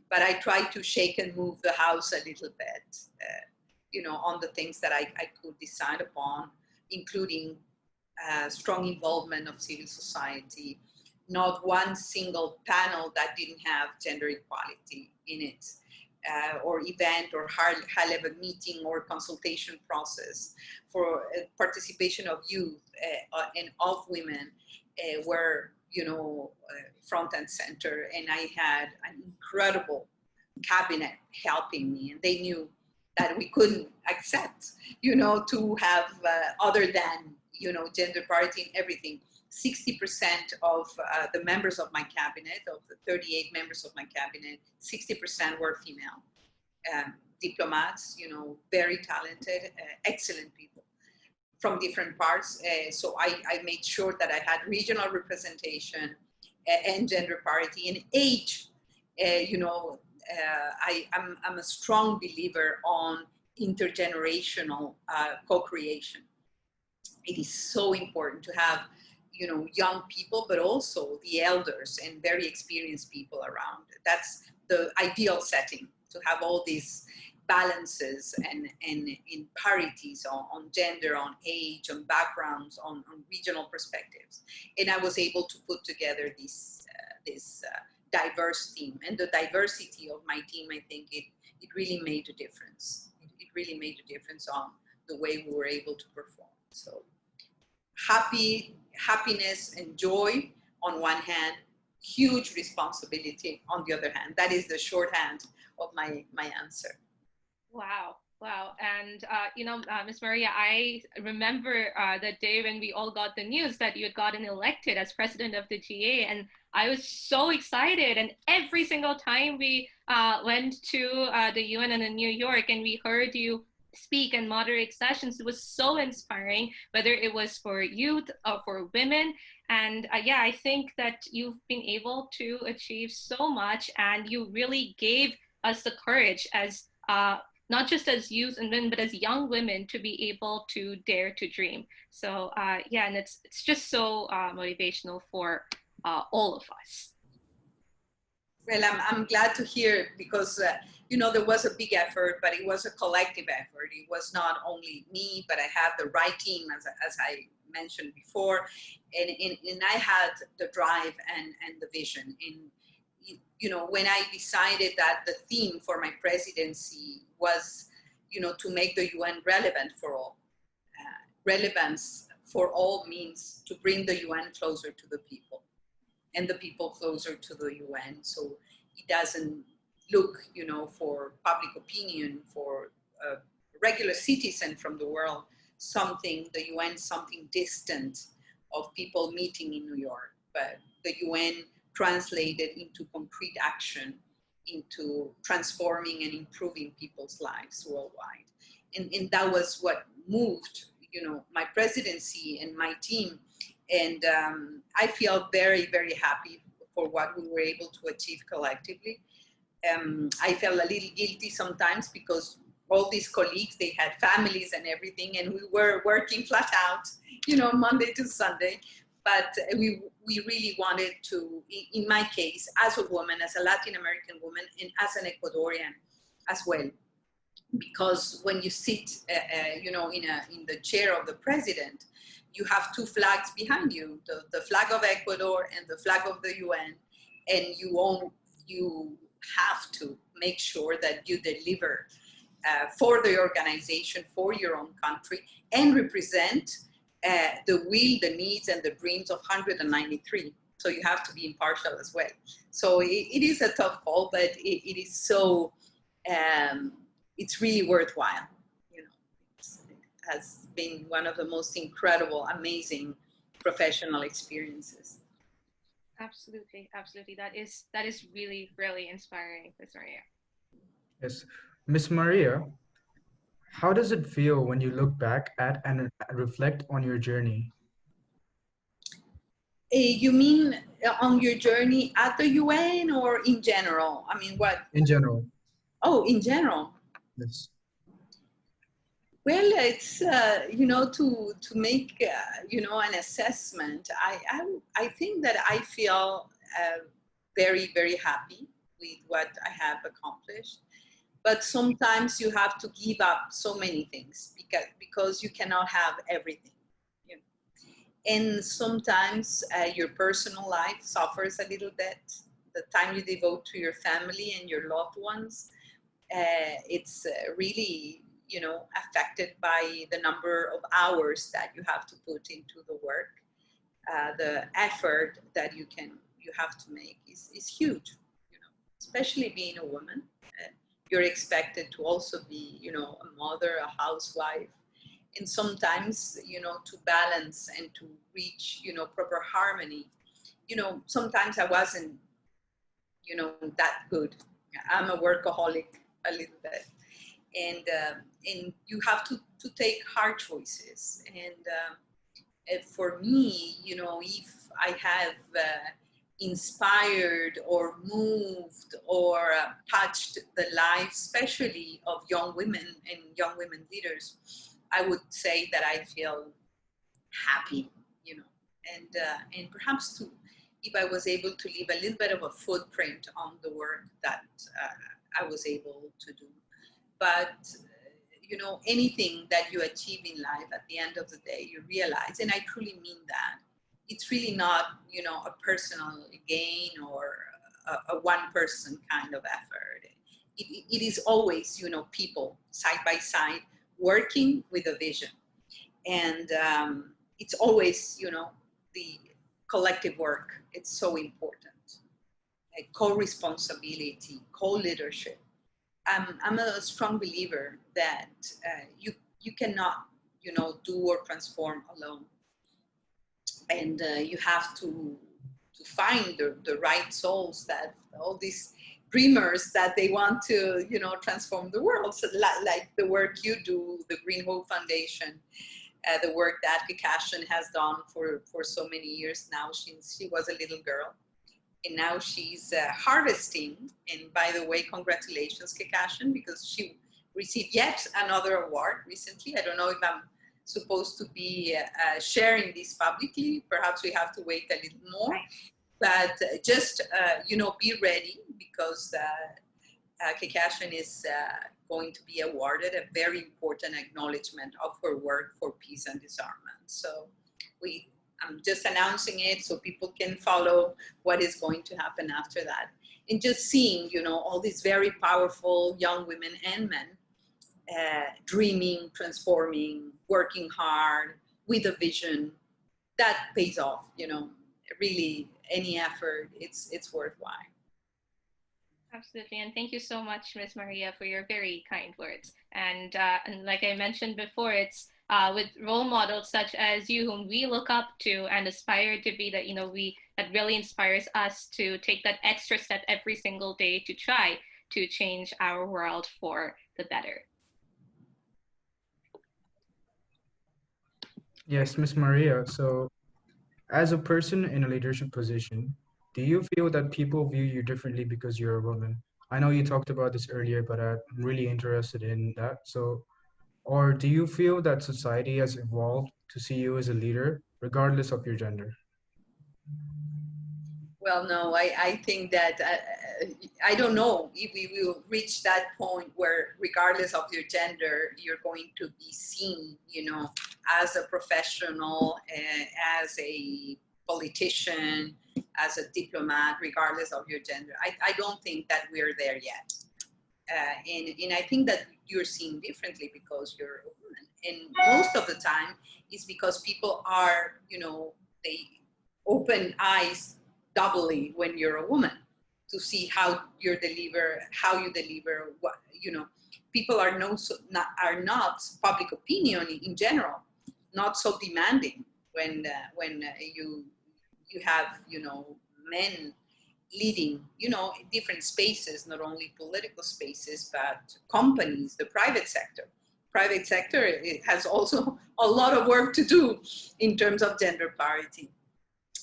But I try to shake and move the house a little bit, on the things that I could decide upon, including strong involvement of civil society, not one single panel that didn't have gender equality in it, or event or high-level meeting or consultation process for participation of youth and of women were, front and center. And I had an incredible cabinet helping me, and they knew that we couldn't accept, to have other than, gender parity in everything. 60% of the members of my cabinet, of the 38 members of my cabinet, 60% were female. Diplomats, very talented, excellent people from different parts. So I made sure that I had regional representation and gender parity. And age, I'm a strong believer on intergenerational co-creation. It is so important to have young people, but also the elders and very experienced people around. That's the ideal setting, to have all these balances and in parities on gender, on age, on backgrounds, on regional perspectives. And I was able to put together this diverse team. And the diversity of my team, I think it really made a difference. It really made a difference on the way we were able to perform. So happiness and joy on one hand, huge responsibility on the other hand. That is the shorthand of my answer. Wow. And, Ms. Maria, I remember the day when we all got the news that you had gotten elected as president of the GA, and I was so excited. And every single time we went to the UN and in New York and we heard you speak and moderate sessions, it was so inspiring, whether it was for youth or for women. And I think that you've been able to achieve so much, and you really gave us the courage as not just as youth and women, but as young women, to be able to dare to dream. So and it's just so motivational for all of us. Well, I'm glad to hear, because there was a big effort, but it was a collective effort. It was not only me, but I had the right team, as I mentioned before, and I had the drive and the vision. And when I decided that the theme for my presidency was, to make the UN relevant for all. Relevance for all means to bring the UN closer to the people, and the people closer to the UN. So it doesn't look, for public opinion, for a regular citizen from the world, the UN, something distant of people meeting in New York, but the UN translated into concrete action, into transforming and improving people's lives worldwide. And that was what moved, my presidency and my team. And I feel very, very happy for what we were able to achieve collectively. I felt a little guilty sometimes because all these colleagues, they had families and everything, and we were working flat out, Monday to Sunday. But we really wanted to, in my case, as a woman, as a Latin American woman, and as an Ecuadorian as well, because when you sit, in the chair of the president, you have two flags behind you, the flag of Ecuador and the flag of the UN, and you have to make sure that you deliver for the organization, for your own country, and represent the will, the needs, and the dreams of 193. So you have to be impartial as well. So it is a tough call, but it is so, it's really worthwhile. has been one of the most incredible, amazing professional experiences. Absolutely, absolutely. That is really, really inspiring, Miss Maria. Yes. Miss Maria, how does it feel when you look back at and reflect on your journey? You mean on your journey at the UN or in general? I mean, what? In general? Oh, in general. Yes. Well, it's to make an assessment. I think that I feel very, very happy with what I have accomplished. But sometimes you have to give up so many things because you cannot have everything. You know? And sometimes your personal life suffers a little bit. The time you devote to your family and your loved ones, it's really affected by the number of hours that you have to put into the work. The effort that you have to make is huge, especially being a woman. You're expected to also be a mother, a housewife, and sometimes to balance and to reach proper harmony. Sometimes I wasn't that good. I'm a workaholic a little bit, and you have to take hard choices. And for me, if I have inspired or moved or touched the lives, especially of young women and young women leaders, I would say that I feel happy, and perhaps too, if I was able to leave a little bit of a footprint on the work that I was able to do. But anything that you achieve in life, at the end of the day, you realize, and I truly mean that, it's really not a personal gain or a one person kind of effort. It is always people side by side working with a vision, and it's always the collective work. It's so important. Co-responsibility, co-leadership. I'm a strong believer that you cannot do or transform alone, and you have to find the right souls, that all these dreamers that they want to transform the world. So like the work you do, the Green Hope Foundation, the work that Kikashian has done for so many years now, since she was a little girl. And now she's harvesting. And by the way, congratulations, Kikashian, because she received yet another award recently. I don't know if I'm supposed to be sharing this publicly. Perhaps we have to wait a little more. But just, be ready, because Kikashian is going to be awarded a very important acknowledgement of her work for peace and disarmament. So I'm just announcing it so people can follow what is going to happen after that. And just seeing, all these very powerful young women and men dreaming, transforming, working hard with a vision, that pays off. Really, any effort, it's worthwhile. Absolutely, and thank you so much, Miss Maria, for your very kind words. And like I mentioned before, it's with role models such as you, whom we look up to and aspire to be, that really inspires us to take that extra step every single day to try to change our world for the better. Yes, Miss Maria. So, as a person in a leadership position, do you feel that people view you differently because you're a woman? I know you talked about this earlier, but I'm really interested in that. So, or do you feel that society has evolved to see you as a leader, regardless of your gender? Well, no, I think that I don't know if we will reach that point where, regardless of your gender, you're going to be seen, as a professional, as a politician, as a diplomat, regardless of your gender. I don't think that we're there yet. And I think that you're seen differently because you're a woman. And most of the time, it's because people are, they open eyes doubly when you're a woman, to see how you deliver what people are not public opinion in general, not so demanding when you have, men leading, different spaces, not only political spaces, but companies, the private sector. Private sector, it has also a lot of work to do in terms of gender parity.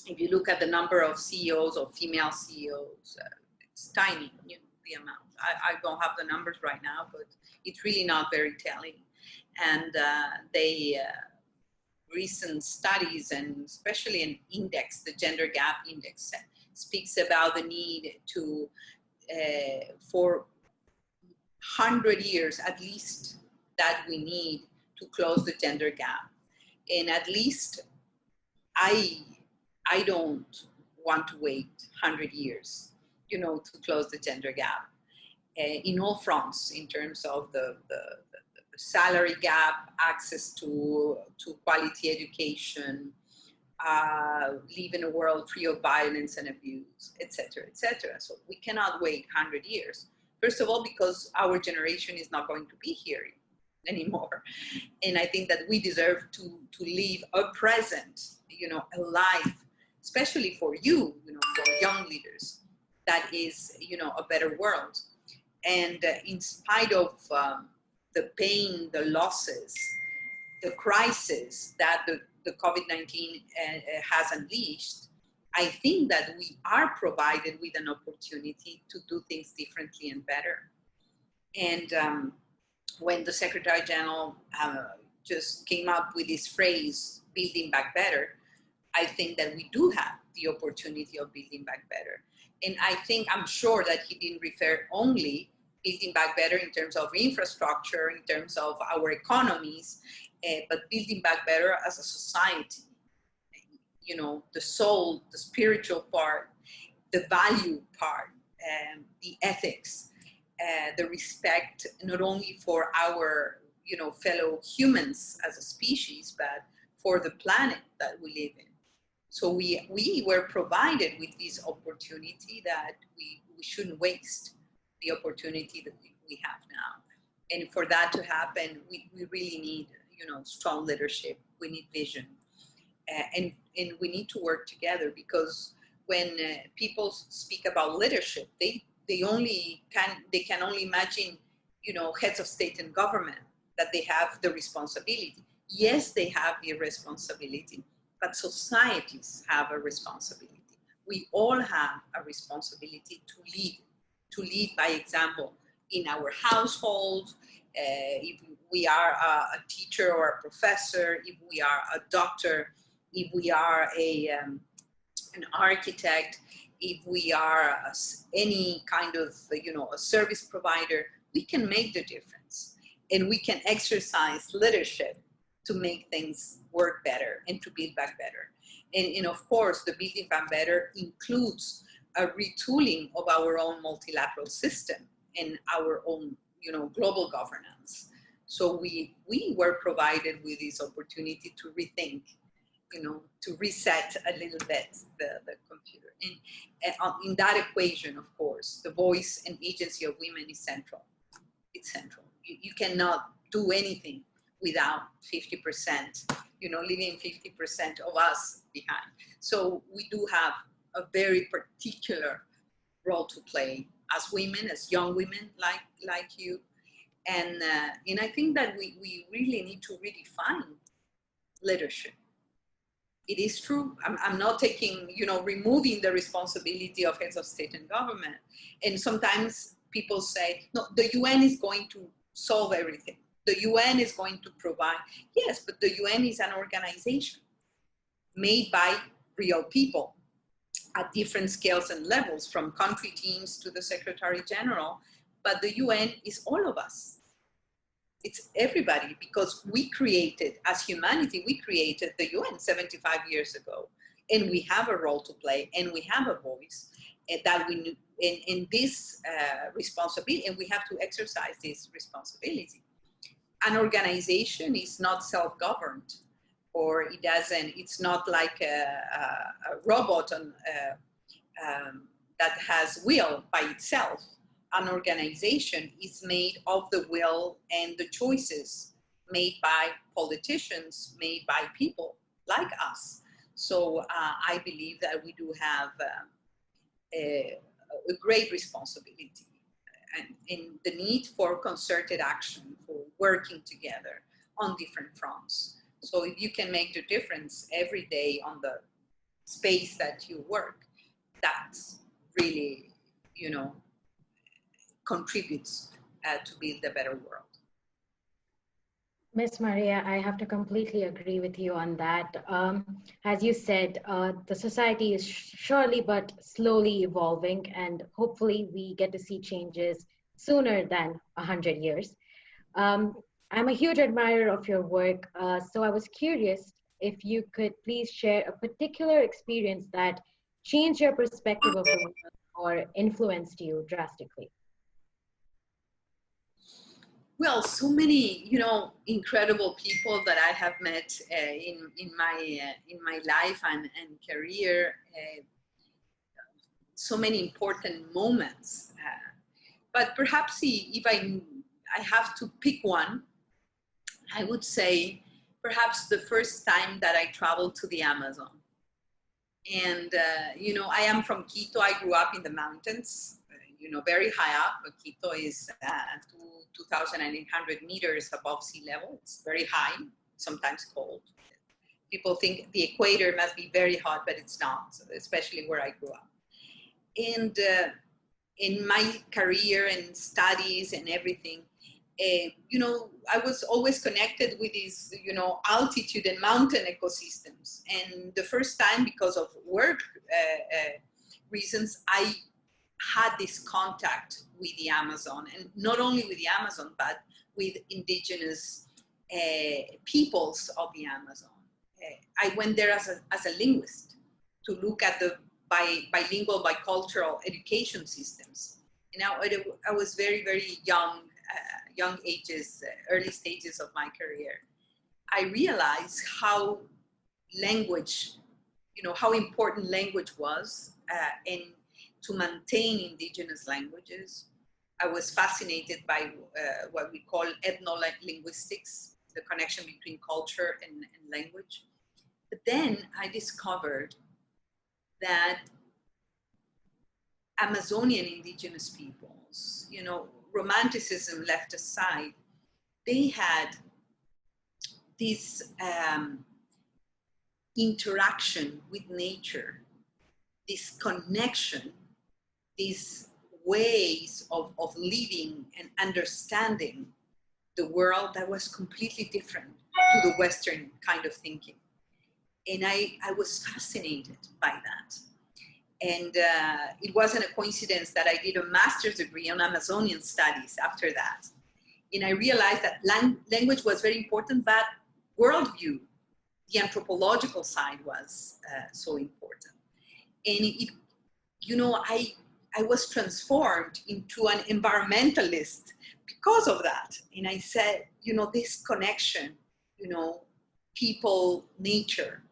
If you look at the number of CEOs or female CEOs, it's tiny, the amount. I don't have the numbers right now, but it's really not very telling. And recent studies, and especially an index, the gender gap index, speaks about the need to, for 100 years at least, that we need to close the gender gap. And at least I don't want to wait 100 years, to close the gender gap. In all fronts, in terms of the salary gap, access to quality education, live in a world free of violence and abuse, etc., etc. So we cannot wait 100 years. First of all, because our generation is not going to be here anymore. And I think that we deserve to live a present, a life, especially for you, for young leaders, that is, a better world. And in spite of the pain, the losses, the crisis that the COVID-19 has unleashed, I think that we are provided with an opportunity to do things differently and better. And when the Secretary General just came up with this phrase, building back better, I think that we do have the opportunity of building back better. And I'm sure that he didn't refer only building back better in terms of infrastructure, in terms of our economies, but building back better as a society. The soul, the spiritual part, the value part, the ethics, the respect, not only for our, fellow humans as a species, but for the planet that we live in. So we were provided with this opportunity that we shouldn't waste the opportunity that we have now. And for that to happen, we really need, strong leadership. We need vision. And we need to work together, because when people speak about leadership, they can only imagine, heads of state and government, that they have the responsibility. Yes, they have the responsibility, but societies have a responsibility. We all have a responsibility to lead by example in our household. If we are a teacher or a professor, if we are a doctor, if we are an architect, if we are any kind of, a service provider, we can make the difference. And we can exercise leadership to make things work better and to build back better. And of course, the building back better includes a retooling of our own multilateral system and our own, global governance. So we were provided with this opportunity to rethink, to reset a little bit the computer. And in that equation, of course, the voice and agency of women is central. It's central. You cannot do anything without 50%, leaving 50% of us behind. So we do have a very particular role to play as women, as young women like you. And I think that we really need to redefine leadership. It is true. I'm not taking, removing the responsibility of heads of state and government. And sometimes people say, no, the UN is going to solve everything. The UN is going to provide. Yes, but the UN is an organization made by real people at different scales and levels, from country teams to the Secretary General. But the UN is all of us. It's everybody, because we created, as humanity, we created the UN 75 years ago. And we have a role to play, and we have a voice that we in this responsibility, and we have to exercise this responsibility. An organization is not self-governed, or it's not like a robot that has will by itself, an organization is made of the will and the choices made by politicians, made by people like us. So I believe that we do have a great responsibility and in the need for concerted action, for working together on different fronts. So if you can make the difference every day on the space that you work, that's really, contributes to build a better world. Miss Maria, I have to completely agree with you on that. As you said, the society is surely but slowly evolving, and hopefully we get to see changes sooner than 100 years. I'm a huge admirer of your work, so I was curious if you could please share a particular experience that changed your perspective of the world or influenced you drastically. Well, so many, incredible people that I have met in my life and career. So many important moments. But perhaps if I have to pick one, I would say perhaps the first time that I traveled to the Amazon. And, I am from Quito. I grew up in the mountains, very high up. Quito is 2,800 meters above sea level. It's very high, sometimes cold. People think the equator must be very hot, but it's not, especially where I grew up. And in my career and studies and everything, I was always connected with these, altitude and mountain ecosystems. And the first time, because of work reasons, I had this contact with the Amazon, and not only with the Amazon, but with indigenous peoples of the Amazon. I went there as a linguist to look at the bilingual, bicultural education systems. And now I was very, very young ages, early stages of my career. I realized how language, how important language was, and to maintain indigenous languages. I was fascinated by what we call ethno-linguistics, the connection between culture and language. But then I discovered that Amazonian indigenous peoples, romanticism left aside, they had this interaction with nature, this connection, these ways of living and understanding the world that was completely different to the Western kind of thinking. And I was fascinated by that. And it wasn't a coincidence that I did a master's degree on Amazonian studies after that. And I realized that language was very important, but worldview, the anthropological side was so important. And I was transformed into an environmentalist because of that. And I said, this connection, people, nature,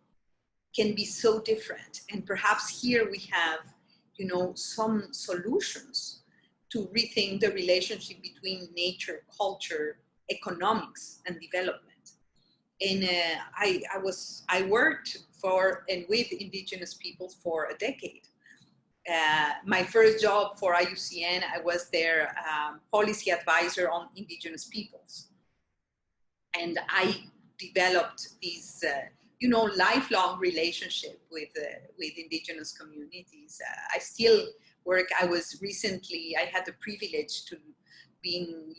can be so different. And perhaps here we have, some solutions to rethink the relationship between nature, culture, economics, and development. And I worked for and with indigenous peoples for a decade. My first job for IUCN, I was their policy advisor on indigenous peoples. And I developed these lifelong relationship with indigenous communities. I still work. I had the privilege to being,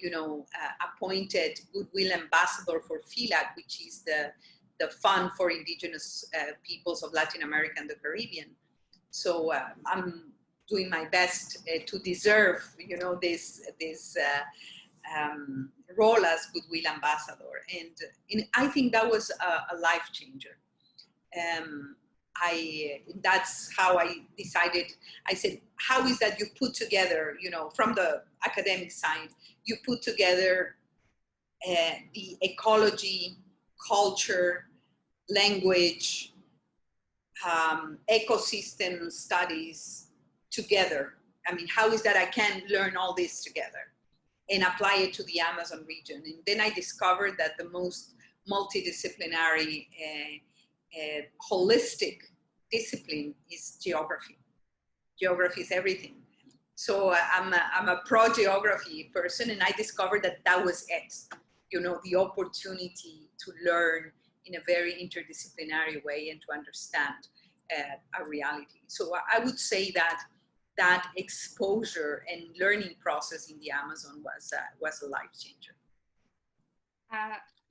appointed Goodwill Ambassador for FILAC, which is the Fund for Indigenous Peoples of Latin America and the Caribbean. So I'm doing my best to deserve, this role as Goodwill Ambassador. And I think that was a life changer. That's how I decided. I said, how is that you put together, from the academic side, you put together the ecology, culture, language, ecosystem studies together I mean, how is that I can learn all this together and apply it to the Amazon region? And then I discovered that the most multidisciplinary, holistic discipline is geography. Geography is everything. So I'm a pro-geography person, and I discovered that that was it. You know, the opportunity to learn in a very interdisciplinary way and to understand a reality. So I would say that that exposure and learning process in the Amazon was a life changer.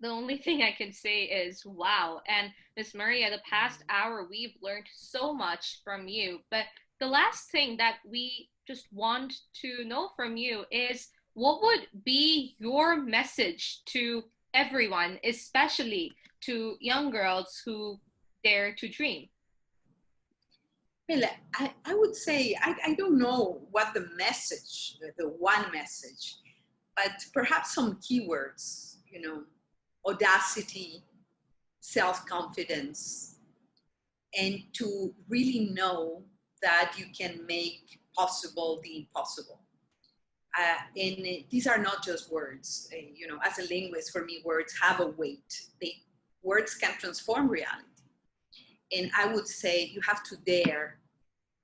The only thing I can say is wow. And Miss Maria, the past hour, we've learned so much from you. But the last thing that we just want to know from you is what would be your message to everyone, especially to young girls who dare to dream? Well, I would say, I don't know what the message, the one message, but perhaps some keywords, you know, audacity, self-confidence, and to really know that you can make possible the impossible. And these are not just words. You know, as a linguist, for me, words have a weight. Words can transform reality. And I would say you have to dare,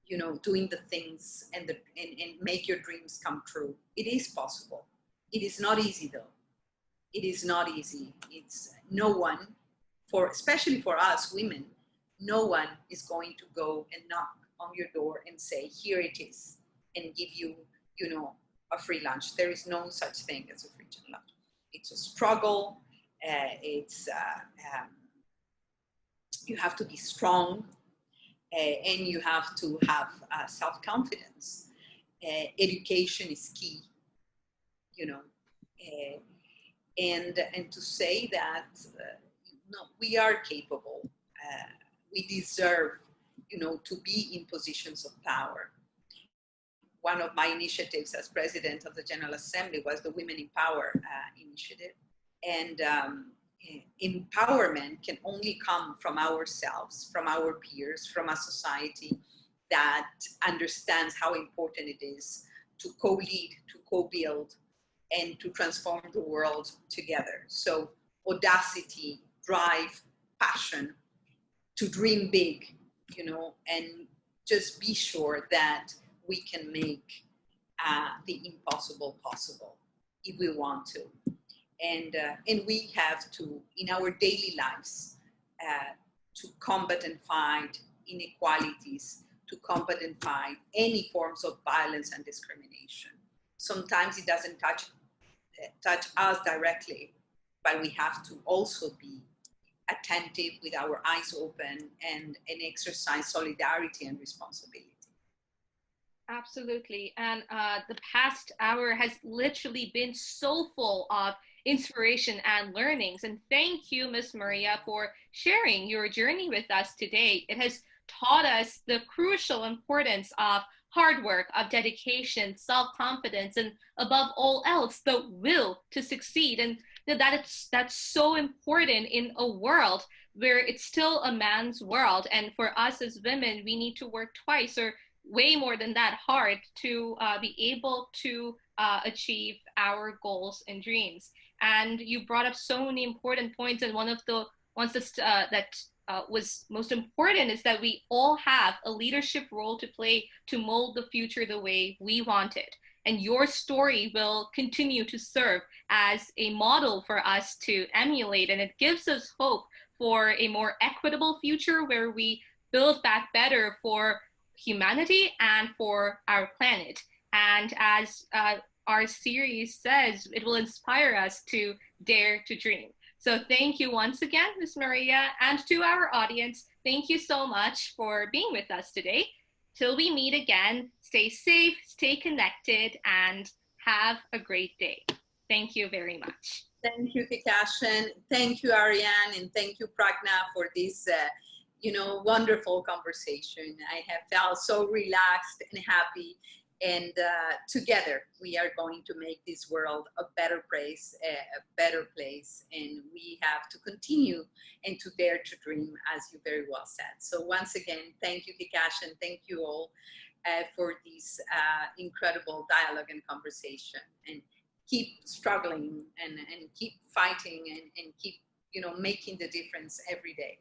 you know, doing the things and make your dreams come true. It is possible. It is not easy though. It is not easy. It's no one, especially for us women, no one is going to go and knock on your door and say, here it is, and give you, you know, a free lunch. There is no such thing as a free lunch. It's a struggle. You have to be strong, and you have to have self-confidence. Education is key, you know, and to say that no, we are capable. We deserve, you know, to be in positions of power. One of my initiatives as president of the General Assembly was the Women in Power initiative. And empowerment can only come from ourselves, from our peers, from a society that understands how important it is to co-lead, to co-build, and to transform the world together. So audacity, drive, passion, to dream big, you know, and just be sure that we can make the impossible possible if we want to. And we have to, in our daily lives, to combat and fight inequalities, to combat and fight any forms of violence and discrimination. Sometimes it doesn't touch us directly, but we have to also be attentive with our eyes open and exercise solidarity and responsibility. Absolutely. And the past hour has literally been so full of inspiration and learnings. And thank you, Miss Maria, for sharing your journey with us today. It has taught us the crucial importance of hard work, of dedication, self-confidence, and above all else, the will to succeed. And that's so important in a world where it's still a man's world. And for us as women, we need to work twice or way more than that hard to be able to achieve our goals and dreams. And you brought up so many important points, and one of the ones that was most important is that we all have a leadership role to play to mold the future the way we want it. And your story will continue to serve as a model for us to emulate, and it gives us hope for a more equitable future where we build back better for humanity and for our planet. And as our series says, it will inspire us to dare to dream. So thank you once again, Ms. Maria, and to our audience, thank you so much for being with us today. Till we meet again, stay safe, stay connected, and have a great day. Thank you very much. Thank you, Kikashan. Thank you, Ariane, and thank you, Pragna, for this wonderful conversation. I have felt so relaxed and happy, and together we are going to make this world a better place, and we have to continue and to dare to dream, as you very well said. So once again, thank you, Kikashan, thank you all. for this incredible dialogue and conversation, and keep struggling and keep fighting and keep, making the difference every day.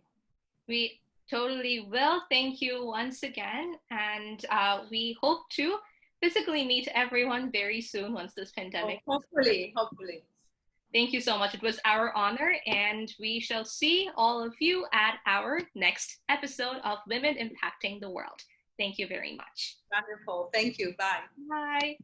We totally will. Thank you once again. And we hope to physically meet everyone very soon once this pandemic. Hopefully. Thank you so much. It was our honor, and we shall see all of you at our next episode of Women Impacting the World. Thank you very much. Wonderful. Thank you. Bye. Bye.